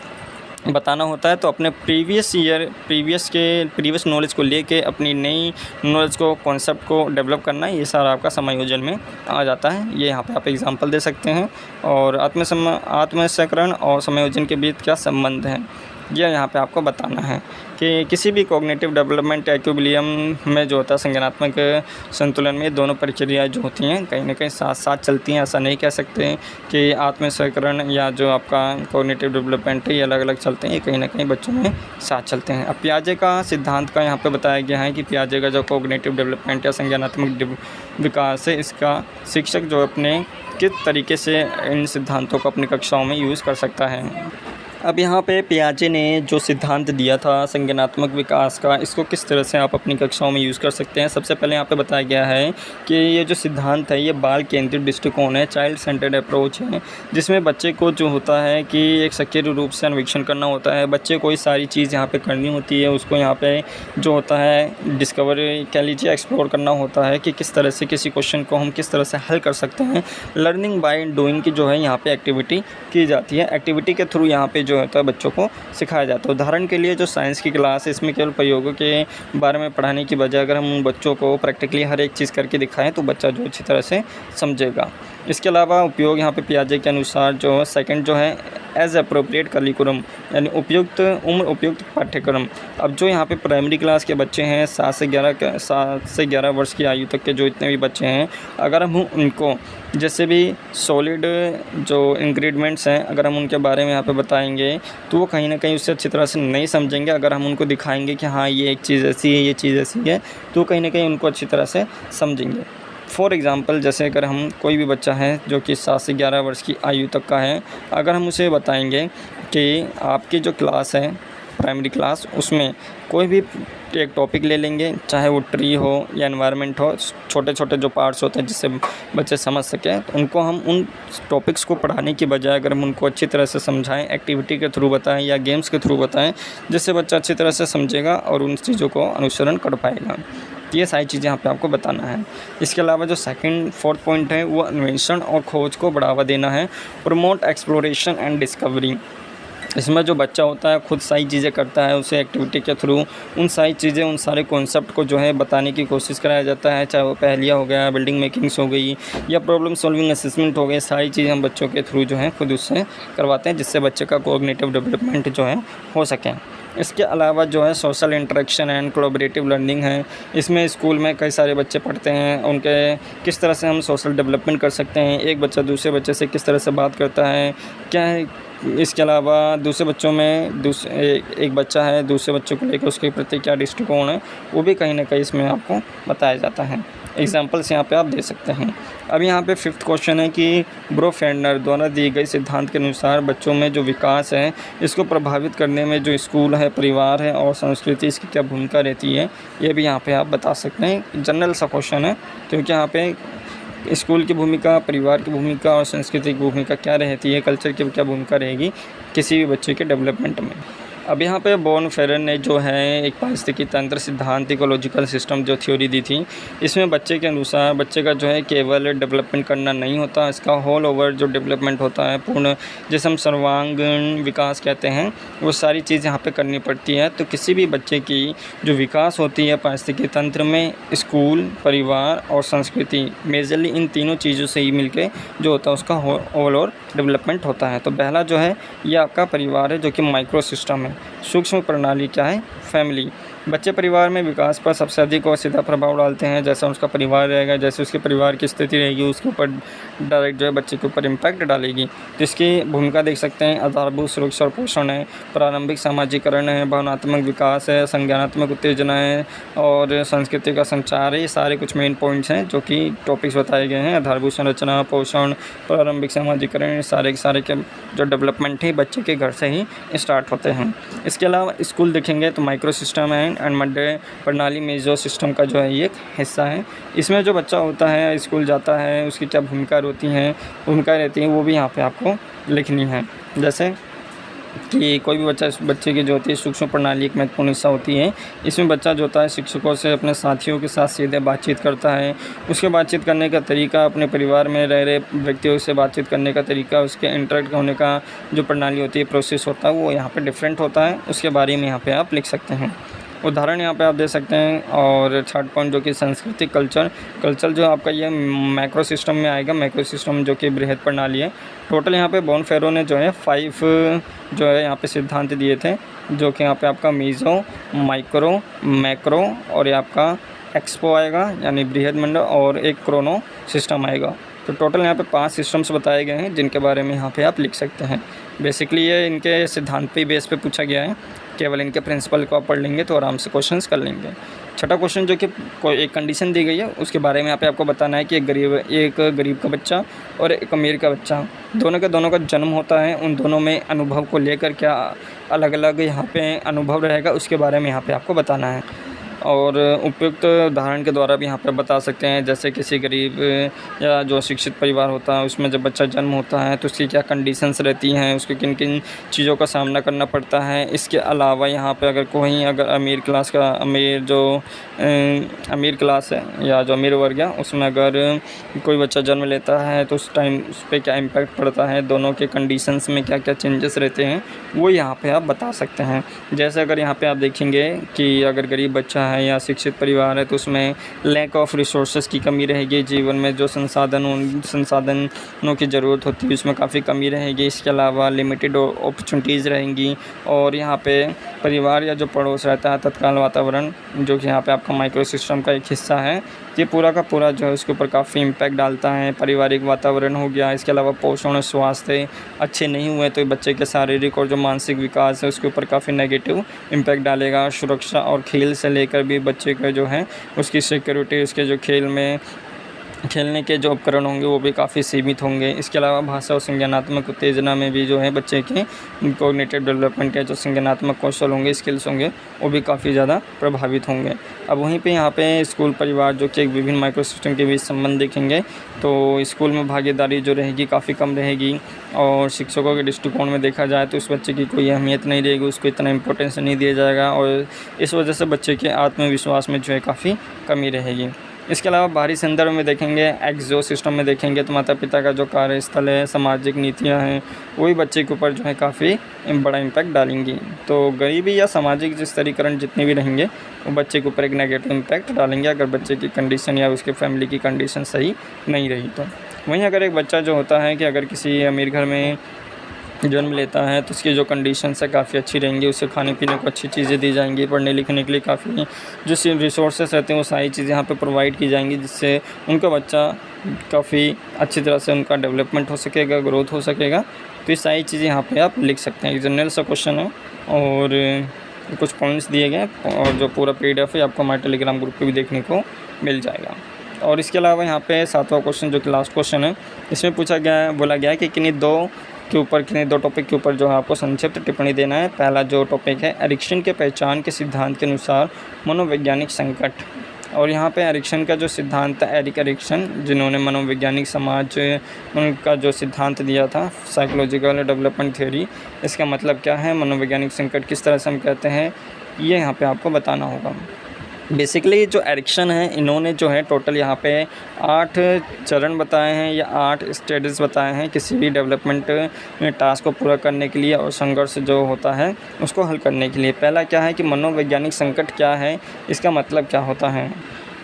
बताना होता है। तो अपने प्रीवियस नॉलेज को लेके अपनी नई नॉलेज को, कॉन्सेप्ट को डेवलप करना, ये सारा आपका समायोजन में आ जाता है। ये यहाँ पे आप एग्जांपल दे सकते हैं। और आत्मसंकरण और समायोजन के बीच क्या संबंध है, यह यहाँ पे आपको बताना है कि किसी भी कॉग्निटिव डेवलपमेंट एक्विलिब्रियम में जो होता है संज्ञानात्मक संतुलन में दोनों प्रक्रियाएं जो होती हैं कहीं ना कहीं साथ साथ चलती हैं। ऐसा नहीं कह सकते कि आत्मसहकरण या जो आपका कॉग्निटिव डेवलपमेंट है ये अलग अलग चलते हैं, ये कहीं ना कहीं बच्चों में साथ चलते हैं। अब पियाजे का सिद्धांत का यहाँ पे बताया गया है कि पियाजे का जो कॉग्निटिव डेवलपमेंट या संज्ञानात्मक विकास है इसका शिक्षक जो अपने किस तरीके से इन सिद्धांतों को अपनी कक्षाओं में यूज़ कर सकता है। अब यहाँ पे पियाजे ने जो सिद्धांत दिया था संज्ञानात्मक विकास का, इसको किस तरह से आप अपनी कक्षाओं में यूज़ कर सकते हैं। सबसे पहले यहाँ पे बताया गया है कि ये जो सिद्धांत है ये बाल केंद्रित दृष्टिकोण है, चाइल्ड सेंटर्ड अप्रोच है, जिसमें बच्चे को जो होता है कि एक सक्रिय रूप से अन्वेषण करना होता है। बच्चे को सारी चीज़ यहाँ पर करनी होती है, उसको यहाँ पर जो होता है डिस्कवर कह लीजिए एक्सप्लोर करना होता है कि किस तरह से किसी क्वेश्चन को हम किस तरह से हल कर सकते हैं। लर्निंग बाय डूइंग की जो है यहाँ पर एक्टिविटी की जाती है। एक्टिविटी के थ्रू यहाँ पर जो होता है बच्चों को सिखाया जाता है। उदाहरण के लिए जो साइंस की क्लास है इसमें केवल प्रयोगों के बारे में पढ़ाने की बजाय अगर हम उन बच्चों को प्रैक्टिकली हर एक चीज़ करके दिखाएं तो बच्चा जो अच्छी तरह से समझेगा। इसके अलावा उपयोग यहाँ पे पियाजे के अनुसार जो सेकंड जो है एज अप्रोप्रिएट करिकुलम यानी उपयुक्त उम्र उपयुक्त पाठ्यक्रम। अब जो यहाँ पे प्राइमरी क्लास के बच्चे हैं 7 से 11 वर्ष की आयु तक के जो इतने भी बच्चे हैं, अगर हम उनको जैसे भी सॉलिड जो इंग्रेडिएंट्स हैं अगर हम उनके बारे में यहाँ पे बताएंगे तो वो कहीं ना कहीं उससे अच्छी तरह से नहीं समझेंगे। अगर हम उनको दिखाएंगे कि हाँ ये एक चीज़ ऐसी है, ये चीज़ ऐसी है, तो कहीं ना कहीं उनको अच्छी तरह से समझेंगे। फॉर एग्ज़ाम्पल जैसे अगर हम कोई भी बच्चा है जो कि 7 से 11 वर्ष की आयु तक का है, अगर हम उसे बताएंगे कि आपकी जो क्लास है प्राइमरी क्लास उसमें कोई भी एक टॉपिक ले लेंगे, चाहे वो ट्री हो या एनवायरनमेंट हो, छोटे छोटे जो पार्ट्स होते हैं जिससे बच्चे समझ सकें, तो उनको हम उन टॉपिक्स को पढ़ाने की बजाय अगर हम उनको अच्छी तरह से समझाएं, एक्टिविटी के थ्रू बताएं या गेम्स के थ्रू बताएं, जिससे बच्चा अच्छी तरह से समझेगा और उन चीज़ों को अनुसरण कर पाएगा। ये सारी चीज़ें यहाँ पे आपको बताना है। इसके अलावा जो फोर्थ पॉइंट है वो अन्वेषण और खोज को बढ़ावा देना है, प्रमोट एक्सप्लोरेशन एंड डिस्कवरी। इसमें जो बच्चा होता है खुद सारी चीज़ें करता है, उसे एक्टिविटी के थ्रू उन सारी चीज़ें उन सारे कॉन्सेप्ट को जो है बताने की कोशिश कराया जाता है, चाहे वो पहेलियाँ हो गया, बिल्डिंग मेकिंग्स हो गई या प्रॉब्लम सॉल्विंग असेसमेंट हो गए, सारी चीज़ें हम बच्चों के थ्रू जो है खुद उससे करवाते हैं जिससे बच्चे का कोग्निटिव डेवलपमेंट जो है हो सके। इसके अलावा जो है social interaction and collaborative learning है। इसमें स्कूल में कई सारे बच्चे पढ़ते हैं, उनके किस तरह से हम सोशल डेवलपमेंट कर सकते हैं, एक बच्चा दूसरे बच्चे से किस तरह से बात करता है, क्या है। इसके अलावा दूसरे बच्चों में एक बच्चा है दूसरे बच्चों को लेकर उसके प्रति क्या दृष्टिकोण है वो भी कहीं ना कहीं इसमें आपको बताया जाता है। एग्जाम्पल्स यहाँ पे आप दे सकते हैं। अब यहाँ पे 5th क्वेश्चन है कि ब्रोफेंडर द्वारा दिए गए सिद्धांत के अनुसार बच्चों में जो विकास है इसको प्रभावित करने में जो स्कूल है, परिवार है और संस्कृति इसकी क्या भूमिका रहती है, ये भी यहाँ पे आप बता सकते हैं। जनरल सा क्वेश्चन है क्योंकि यहाँ पे स्कूल की भूमिका, परिवार की भूमिका और संस्कृति की भूमिका क्या रहती है, कल्चर की क्या भूमिका रहेगी किसी भी बच्चे के डेवलपमेंट में। अब यहाँ पे बोर्नफेरन ने जो है एक पारिस्थितिकी तंत्र सिद्धांत इकोलॉजिकल सिस्टम जो थ्योरी दी थी, इसमें बच्चे के अनुसार बच्चे का जो है केवल डेवलपमेंट करना नहीं होता, इसका होल ओवर जो डेवलपमेंट होता है पूर्ण, जैसे हम सर्वांगीण विकास कहते हैं, वो सारी चीज़ यहाँ पे करनी पड़ती है। तो किसी भी बच्चे की जो विकास होती है पारिस्थितिकी तंत्र में स्कूल, परिवार और संस्कृति मेजरली इन तीनों चीज़ों से ही मिलके जो होता है उसका होल ओवर डेवलपमेंट होता है। तो पहला जो है ये आपका परिवार है जो कि माइक्रो सिस्टम है। सूक्ष्म प्रणाली क्या है, फैमिली। बच्चे परिवार में विकास पर सबसे अधिक और सीधा प्रभाव डालते हैं। जैसा उसका परिवार रहेगा, जैसे उसके परिवार की स्थिति रहेगी, उसके ऊपर डायरेक्ट जो है बच्चे के ऊपर इम्पैक्ट डालेगी। तो इसकी भूमिका देख सकते हैं, आधारभूत सुरक्षा और पोषण है, प्रारंभिक सामाजिकरण है, भावनात्मक विकास है, संज्ञानात्मक उत्तेजना है और संस्कृति का संचार है। ये सारे कुछ मेन पॉइंट्स हैं जो कि टॉपिक्स बताए गए हैं। आधारभूत संरचना, पोषण, प्रारंभिक सामाजिकरण, सारे के सारे के जो डेवलपमेंट है बच्चे के घर से ही स्टार्ट होते हैं। इसके अलावा स्कूल देखेंगे तो माइक्रो सिस्टम है एंड मध्य प्रणाली में जो सिस्टम का जो है ये एक हिस्सा है। इसमें जो बच्चा होता है स्कूल जाता है उसकी क्या भूमिका रहती है वो भी यहाँ पे आपको लिखनी है। जैसे कि कोई भी बच्चे की जो होती है सूक्ष्म प्रणाली एक महत्वपूर्ण हिस्सा होती है। इसमें बच्चा जो होता है शिक्षकों से अपने साथियों के साथ सीधे बातचीत करता है। उसके बातचीत करने का तरीका, अपने परिवार में रह रहे व्यक्तियों से बातचीत करने का तरीका, उसके इंटरेक्ट होने का जो प्रणाली होती है, प्रोसेस होता है, वो यहाँ पे डिफरेंट होता है। उसके बारे में यहाँ पे आप लिख सकते हैं। उदाहरण यहाँ पे आप दे सकते हैं। और थर्ड पॉइंट जो कि सांस्कृतिक कल्चर जो आपका ये मैक्रो सिस्टम में आएगा। मैक्रो सिस्टम जो कि बृहद प्रणाली है। टोटल यहाँ पे बोनफेरो ने जो है 5 जो है यहाँ पे सिद्धांत दिए थे, जो कि यहाँ पे आपका मीज़ो, माइक्रो, मैक्रो और ये आपका एक्सपो आएगा यानी बृहद मंडल, और एक क्रोनो सिस्टम आएगा। तो टोटल यहाँ पे 5 सिस्टम्स बताए गए हैं जिनके बारे में यहाँ पे आप लिख सकते हैं। बेसिकली ये इनके सिद्धांत पे बेस पे पूछा गया है, केवल इनके प्रिंसिपल को आप पढ़ लेंगे तो आराम से क्वेश्चंस कर लेंगे। छठा क्वेश्चन जो कि कोई एक कंडीशन दी गई है उसके बारे में यहाँ पे आपको बताना है कि एक गरीब का बच्चा और एक अमीर का बच्चा दोनों का जन्म होता है, उन दोनों में अनुभव को लेकर क्या अलग अलग यहाँ पे अनुभव रहेगा उसके बारे में यहाँ पे आपको बताना है। और उपयुक्त उदाहरण के द्वारा भी यहाँ पर बता सकते हैं, जैसे किसी गरीब या जो शिक्षित परिवार होता है उसमें जब बच्चा जन्म होता है तो उसकी क्या कंडीशंस रहती हैं, उसको किन किन चीज़ों का सामना करना पड़ता है। इसके अलावा यहाँ पे अगर अमीर क्लास है या जो अमीर वर्ग है उसमें अगर कोई बच्चा जन्म लेता है तो उस टाइम उस पर क्या इम्पैक्ट पड़ता है, दोनों के कंडीशंस में क्या क्या चेंजेस रहते हैं वो यहाँ पर आप बता सकते हैं। जैसे अगर यहाँ पर आप देखेंगे कि अगर गरीब बच्चा है या शिक्षित परिवार है तो उसमें लैक ऑफ रिसोर्सेज की कमी रहेगी, जीवन में जो संसाधनों की ज़रूरत होती है उसमें काफ़ी कमी रहेगी। इसके अलावा लिमिटेड अपॉर्चुनिटीज़ रहेंगी। और यहाँ पे परिवार या जो पड़ोस रहता है तत्काल वातावरण जो कि यहाँ पे आपका माइक्रो सिस्टम का एक हिस्सा है, ये पूरा का पूरा जो है उसके ऊपर काफ़ी इम्पैक्ट डालता है। पारिवारिक वातावरण हो गया, इसके अलावा पोषण और स्वास्थ्य अच्छे नहीं हुए तो बच्चे के शारीरिक और जो मानसिक विकास है उसके ऊपर काफ़ी नेगेटिव इम्पैक्ट डालेगा। सुरक्षा और खेल से लेकर भी बच्चे का जो है उसकी सिक्योरिटी, उसके जो खेलने के जो उपकरण होंगे वो भी काफ़ी सीमित होंगे। इसके अलावा भाषा और संज्ञानात्मक उत्तेजना में भी जो है बच्चे के कॉग्निटिव डेवलपमेंट के जो संज्ञानात्मक कौशल होंगे, स्किल्स होंगे, वो भी काफ़ी ज़्यादा प्रभावित होंगे। अब वहीं पे यहाँ पे स्कूल परिवार जो कि एक विभिन्न माइक्रो सिस्टम के बीच संबंध देखेंगे तो स्कूल में भागीदारी जो रहेगी काफ़ी कम रहेगी। और शिक्षकों के दृष्टिकोण में देखा जाए तो उस बच्चे की कोई अहमियत नहीं रहेगी, उसको इतना इम्पोर्टेंस नहीं दिया जाएगा और इस वजह से बच्चे के आत्मविश्वास में जो है काफ़ी कमी रहेगी। इसके अलावा बाहरी संदर्भ में देखेंगे, एक्सो सिस्टम में देखेंगे तो माता पिता का जो कार्यस्थल है, सामाजिक नीतियां हैं, वही बच्चे के ऊपर जो है काफ़ी बड़ा इम्पैक्ट डालेंगी। तो गरीबी या सामाजिक जो स्तरीकरण जितने भी रहेंगे वो बच्चे के ऊपर एक नेगेटिव इम्पैक्ट डालेंगे अगर बच्चे की कंडीशन या उसके फैमिली की कंडीशन सही नहीं रही तो। वहीं अगर एक बच्चा जो होता है कि अगर किसी अमीर घर में जन्म लेता है तो उसकी जो कंडीशंस है काफ़ी अच्छी रहेंगी, उसे खाने पीने को अच्छी चीज़ें दी जाएंगी, पढ़ने लिखने के लिए काफ़ी जो रिसोर्सेस रहते हैं वो सारी चीज़ें यहाँ पे प्रोवाइड की जाएंगी, जिससे उनका बच्चा काफ़ी अच्छी तरह से उनका डेवलपमेंट हो सकेगा, ग्रोथ हो सकेगा। तो ये सारी चीज़ें यहाँ पे आप लिख सकते हैं। एक जनरल सा क्वेश्चन है और कुछ पॉइंट्स दिए गए और जो पूरा PDF है आपको हमारे टेलीग्राम ग्रुप पर भी देखने को मिल जाएगा। और इसके अलावा यहाँ पे 7वां क्वेश्चन जो कि लास्ट क्वेश्चन है, इसमें बोला गया है कि किन्हीं दो टॉपिक के ऊपर जो है आपको संक्षिप्त टिप्पणी देना है। पहला जो टॉपिक है एरिक्सन के पहचान के सिद्धांत के अनुसार मनोवैज्ञानिक संकट। और यहाँ पे एरिक्सन का जो सिद्धांत है, एरिक एरिक्सन जिन्होंने मनोवैज्ञानिक समाज उनका जो सिद्धांत दिया था, साइकोलॉजिकल डेवलपमेंट थ्योरी, इसका मतलब क्या है, मनोवैज्ञानिक संकट किस तरह से हम कहते हैं, ये यहाँ पे आपको बताना होगा। बेसिकली जो एरिक्सन है इन्होंने जो है टोटल यहाँ पे 8 चरण बताए हैं या 8 स्टेजेस बताए हैं किसी भी डेवलपमेंट टास्क को पूरा करने के लिए और संघर्ष जो होता है उसको हल करने के लिए। पहला क्या है कि मनोवैज्ञानिक संकट क्या है, इसका मतलब क्या होता है।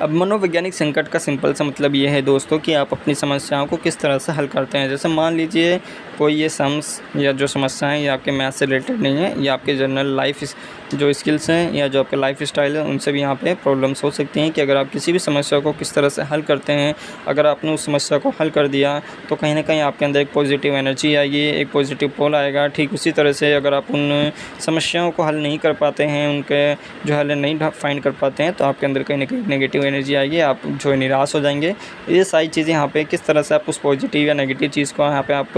अब मनोवैज्ञानिक संकट का सिंपल सा मतलब ये है दोस्तों कि आप अपनी समस्याओं को किस तरह से हल करते हैं। जैसे मान लीजिए कोई ये सम्स या जो समस्याएं ये आपके मैथ से रिलेटेड नहीं है, ये आपके जनरल लाइफ जो स्किल्स हैं या जो आपके लाइफ स्टाइल है उनसे भी यहाँ पे प्रॉब्लम्स हो सकती हैं कि अगर आप किसी भी समस्या को किस तरह से हल करते हैं, अगर आपने उस समस्या को हल कर दिया तो कहीं ना कहीं आपके अंदर एक पॉजिटिव एनर्जी आएगी, एक पॉजिटिव पोल आएगा। ठीक उसी तरह से अगर आप उन समस्याओं को हल नहीं कर पाते हैं, उनके जो हल नहीं फाइंड कर पाते हैं तो आपके अंदर कहीं ना कहीं नेगेटिव एनर्जी आएगी, आप जो निराश हो जाएंगे। ये सारी चीज़ें यहाँ पे किस तरह से आप उस पॉजिटिव या नेगेटिव चीज़ को यहाँ पे आप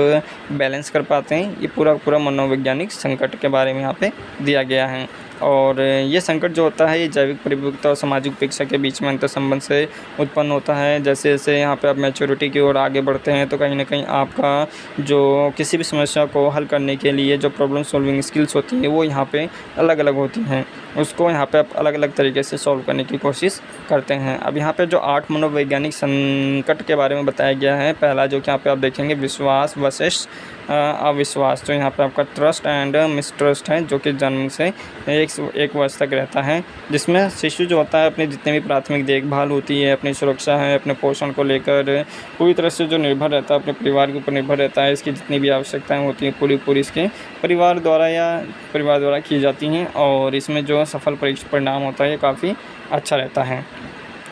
बैलेंस कर पाते हैं, ये पूरा मनोवैज्ञानिक संकट के बारे में यहाँ पे दिया गया है। और ये संकट जो होता है ये जैविक परिपक्वता और सामाजिक उपेक्षा के बीच में अंतर संबंध से उत्पन्न होता है। जैसे जैसे यहाँ पे आप मैच्योरिटी की ओर आगे बढ़ते हैं तो कहीं ना कहीं आपका जो किसी भी समस्या को हल करने के लिए जो प्रॉब्लम सॉल्विंग स्किल्स होती है वो यहाँ पे अलग अलग होती हैं, उसको यहाँ पे आप अलग अलग तरीके से सॉल्व करने की कोशिश करते हैं। अब यहाँ पे जो 8 मनोवैज्ञानिक संकट के बारे में बताया गया है, पहला जो कि यहाँ पे आप देखेंगे विश्वास वर्सेस अविश्वास, जो यहाँ पे आपका ट्रस्ट एंड मिसट्रस्ट है, जो कि जन्म से एक वर्ष तक रहता है, जिसमें शिशु जो होता है अपनी जितनी भी प्राथमिक देखभाल होती है, अपनी सुरक्षा है, अपने पोषण को लेकर पूरी तरह से जो निर्भर रहता है, अपने परिवार के ऊपर निर्भर रहता है। इसकी जितनी भी आवश्यकताएँ होती हैं पूरी इसके परिवार द्वारा की जाती हैं, और इसमें जो सफल परिणाम होता है ये काफ़ी अच्छा रहता है।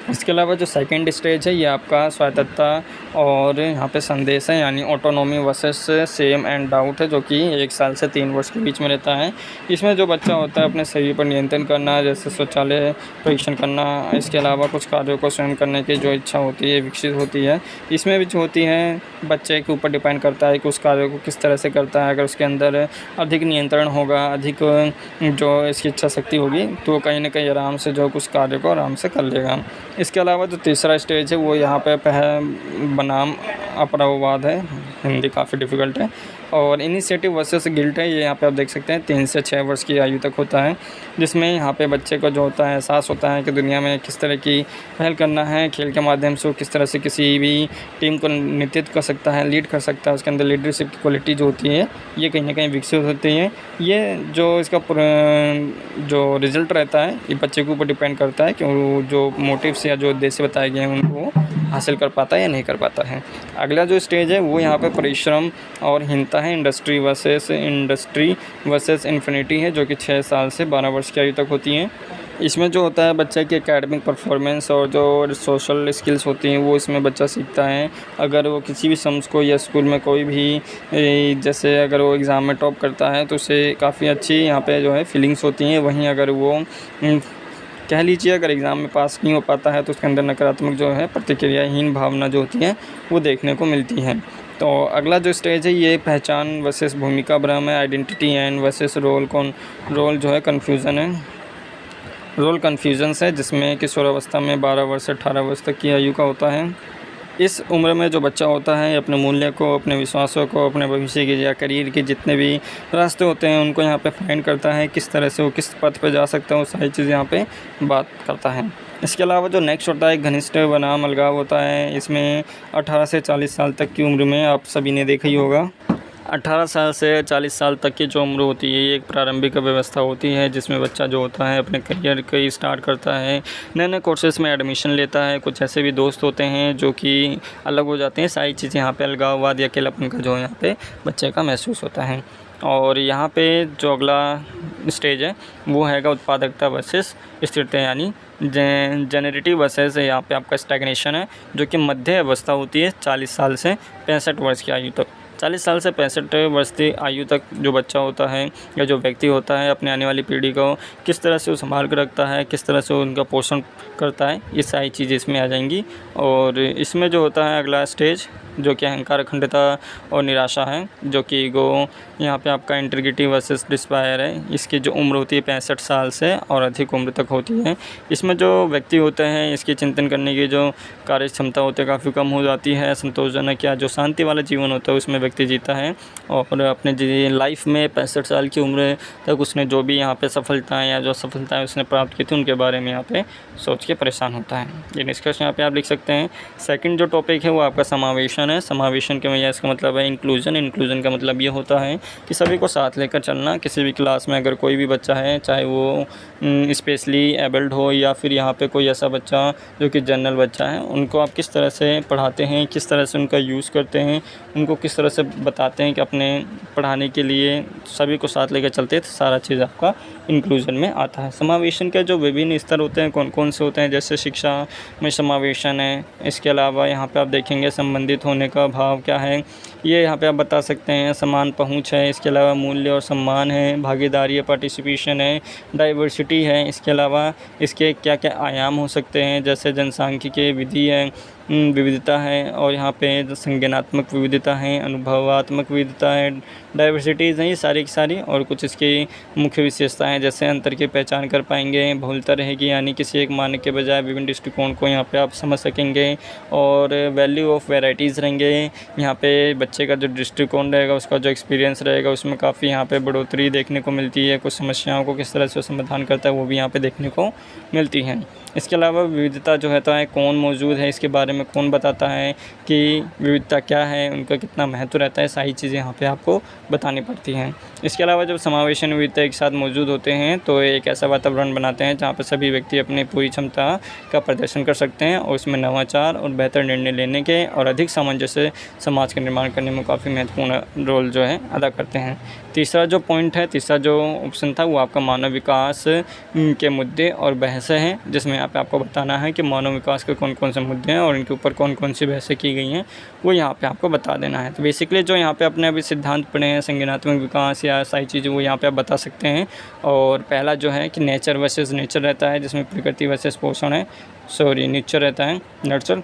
इसके अलावा जो सेकंड स्टेज है ये आपका स्वायत्तता और यहाँ पे संदेश है, यानी autonomy versus same and doubt है, जो कि 1 साल से 3 वर्ष के बीच में रहता है। इसमें जो बच्चा होता है अपने शरीर पर नियंत्रण करना, जैसे शौचालय परीक्षण करना, इसके अलावा कुछ कार्यों को स्वयं करने की जो इच्छा होती है विकसित होती है। इसमें भी जो होती है बच्चे के ऊपर डिपेंड करता है कि उस कार्य को किस तरह से करता है। अगर उसके अंदर अधिक नियंत्रण होगा, अधिक जो इसकी इच्छा शक्ति होगी, तो कहीं ना कहीं आराम से जो कुछ कार्य को आराम से कर लेगा। इसके अलावा जो तीसरा स्टेज है वो यहाँ पे बनाम अपराधवाद है, हिंदी काफ़ी डिफ़िकल्ट है, और इनिशिएटिव वर्सेस गिल्ट है। ये यहाँ पे आप देख सकते हैं 3 से 6 वर्ष की आयु तक होता है, जिसमें यहाँ पे बच्चे को जो होता है एहसास होता है कि दुनिया में किस तरह की पहल करना है। खेल के माध्यम से वो किस तरह से किसी भी टीम को नेतृत्व कर सकता है, लीड कर सकता है। उसके अंदर लीडरशिप की क्वालिटी जो होती है ये कहीं ना कहीं विकसित होती है। ये जो इसका जो रिज़ल्ट रहता है ये बच्चे के ऊपर डिपेंड करता है कि वो जो मोटिव्स या जो उद्देश्य बताए गए हैं उनको हासिल कर पाता है या नहीं कर पाता है। अगला जो स्टेज है वो यहाँ पे परिश्रम और हीनता है, इंडस्ट्री वर्सेस इन्फिनिटी है, जो कि 6 साल से 12 वर्ष की आयु तक होती हैं। इसमें जो होता है बच्चे की एकेडमिक परफॉर्मेंस और जो सोशल स्किल्स होती हैं वो इसमें बच्चा सीखता है। अगर वो किसी भी सम्स को या स्कूल में कोई भी जैसे अगर वो एग्ज़ाम में टॉप करता है तो उसे काफ़ी अच्छी यहाँ पे जो है फीलिंग्स होती हैं। वहीं अगर वो कह लीजिए अगर एग्ज़ाम में पास नहीं हो पाता है तो उसके अंदर नकारात्मक जो है प्रतिक्रियाहीन भावना जो होती है वो देखने को मिलती है। तो अगला जो स्टेज है ये पहचान वर्सेस भूमिका भ्रम है, आइडेंटिटी एंड वर्सेस रोल जो है कन्फ्यूज़न है, रोल कन्फ्यूजन्स है, जिसमें किशोरावस्था में 12 वर्ष से 18 वर्ष तक की आयु का होता है। इस उम्र में जो बच्चा होता है अपने मूल्य को, अपने विश्वासों को, अपने भविष्य के या करियर के जितने भी रास्ते होते हैं उनको यहाँ पे फाइंड करता है, किस तरह से वो किस पथ पे जा सकता है, वो सारी चीज़ें यहाँ पे बात करता है। इसके अलावा जो नेक्स्ट होता है घनिष्ठ बनाम अलगाव होता है। इसमें 18 से 40 साल तक की उम्र में आप सभी ने देखा ही होगा 18 साल से 40 साल तक की जो उम्र होती है ये एक प्रारंभिक व्यवस्था होती है, जिसमें बच्चा जो होता है अपने करियर को स्टार्ट करता है, नए कोर्सेस में एडमिशन लेता है। कुछ ऐसे भी दोस्त होते हैं जो कि अलग हो जाते हैं। सारी चीज़ें यहाँ पे अलगाववाद या अकेलापन का जो यहाँ पे बच्चे का महसूस होता है। और यहाँ पे जो अगला स्टेज है वो हैगा उत्पादकता वर्सेस स्थिरता, यानी जेनरेटिव वर्सेस यहाँ पे आपका स्टैग्नेशन है, जो कि मध्य अवस्था होती है 40 साल से 65 वर्ष की आयु तक। 40 साल से 65 वर्ष की आयु तक जो बच्चा होता है या जो व्यक्ति होता है अपने आने वाली पीढ़ी को किस तरह से वो संभाल कर रखता है, किस तरह से उनका पोषण करता है, ये सारी चीज़ें इसमें आ जाएंगी। और इसमें जो होता है अगला स्टेज जो कि अहंकार, अखंडता और निराशा है, जो कि ईगो यहाँ पे आपका इंटीग्रिटी वर्सेस डिस्पायर है। इसकी जो उम्र होती है 65 साल से और अधिक उम्र तक होती है। इसमें जो व्यक्ति होते हैं इसकी चिंतन करने की जो कार्य क्षमता होती है काफ़ी कम हो जाती है। संतोषजनक या जो शांति वाला जीवन होता है उसमें व्यक्ति जीता है और अपने लाइफ में 65 साल की उम्र तक उसने जो भी यहाँ पे सफलताएँ या जो सफलताएँ उसने प्राप्त की थी उनके बारे में यहाँ पे सोच के परेशान होता है। ये निष्कर्ष यहाँ पे आप लिख सकते हैं। सेकंड जो टॉपिक है वो आपका समावेशन है। समावेशन के वजह इसका मतलब है इंक्लूजन। इंक्लूजन का मतलब ये होता है कि सभी को साथ लेकर चलना। किसी भी क्लास में अगर कोई भी बच्चा है, चाहे वो स्पेशली एबल्ड हो या फिर यहाँ पे कोई ऐसा बच्चा जो कि जनरल बच्चा है, उनको आप किस तरह से पढ़ाते हैं, किस तरह से उनका यूज़ करते हैं, उनको किस तरह से बताते हैं कि अपने पढ़ाने के लिए सभी को साथ लेकर चलते हैं, तो सारा चीज़ आपका इंक्लूजन में आता है। समावेशन के जो विभिन्न स्तर होते हैं कौन कौन से होते हैं, जैसे शिक्षा में समावेशन है। इसके अलावा यहाँ पे आप देखेंगे संबंधित होने का भाव क्या है, ये यहाँ पे आप बता सकते हैं। समान पहुँच है। इसके अलावा मूल्य और सम्मान है। भागीदारी है, पार्टिसिपेशन है, डाइवर्सिटी है। इसके अलावा इसके क्या क्या आयाम हो सकते हैं, जैसे जनसांख्यिकीय विधि है, विविधता है, और यहाँ पे संज्ञानात्मक विविधता है, अनुभवात्मक विविधता है, डाइवर्सिटीज़ हैं ये सारी की सारी। और कुछ इसकी मुख्य विशेषताएं जैसे अंतर की पहचान कर पाएंगे, बहुलता रहेगी, यानी किसी एक मानक के बजाय विभिन्न दृष्टिकोण को यहाँ पे आप समझ सकेंगे। और वैल्यू ऑफ वैराइटीज़ रहेंगे। यहाँ पे बच्चे का जो दृष्टिकोण रहेगा, उसका जो एक्सपीरियंस रहेगा, उसमें काफ़ी यहाँ पे बढ़ोतरी देखने को मिलती है। कुछ समस्याओं को किस तरह से समाधान करता है वो भी यहाँ पे देखने को मिलती है। इसके अलावा विविधता जो है कौन मौजूद है इसके बारे बारे में कौन बताता है, कि विविधता क्या है, उनका कितना महत्व रहता है, सारी चीज़ें यहाँ पे आपको बतानी पड़ती हैं। इसके अलावा जब समावेशन विविधता एक साथ मौजूद होते हैं तो एक ऐसा वातावरण बनाते हैं जहाँ पर सभी व्यक्ति अपनी पूरी क्षमता का प्रदर्शन कर सकते हैं और उसमें नवाचार और बेहतर निर्णय लेने के और अधिक सामंजस्य समाज का निर्माण करने में काफ़ी महत्वपूर्ण रोल जो है अदा करते हैं। तीसरा जो पॉइंट है, तीसरा जो ऑप्शन था वो आपका मानव विकास के मुद्दे और बहसें हैं, जिसमें यहाँ पे आपको बताना है कि मानव विकास के कौन कौन से मुद्दे हैं और इनके ऊपर कौन कौन सी बहसें की गई हैं, वो यहाँ पे आपको बता देना है। तो बेसिकली जो यहाँ पे अपने अभी सिद्धांत पढ़े हैं, संज्ञानात्मक विकास या सारी चीज़ें, वो यहाँ पे आप बता सकते हैं। और पहला जो है कि नेचर वर्सेस नेचर रहता है, जिसमें प्रकृति वर्सेस पोषण है, नेचर रहता है, नर्चर,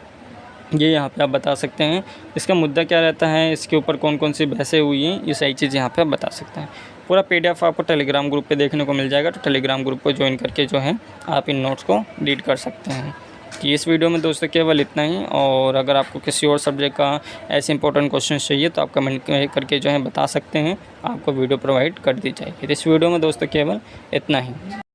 ये यहाँ पे आप बता सकते हैं। इसका मुद्दा क्या रहता है, इसके ऊपर कौन कौन सी बहसें हुई हैं, ये सारी चीज़ यहाँ पे आप बता सकते हैं। पूरा PDF आपको टेलीग्राम ग्रुप पे देखने को मिल जाएगा, तो टेलीग्राम ग्रुप को ज्वाइन करके जो है आप इन नोट्स को रीड कर सकते हैं। कि इस वीडियो में दोस्तों केवल इतना ही, और अगर आपको किसी और सब्जेक्ट का ऐसे इंपॉर्टेंट क्वेश्चन चाहिए तो आप कमेंट करके जो है बता सकते हैं, आपको वीडियो प्रोवाइड कर दी जाएगी। इस वीडियो में दोस्तों केवल इतना ही।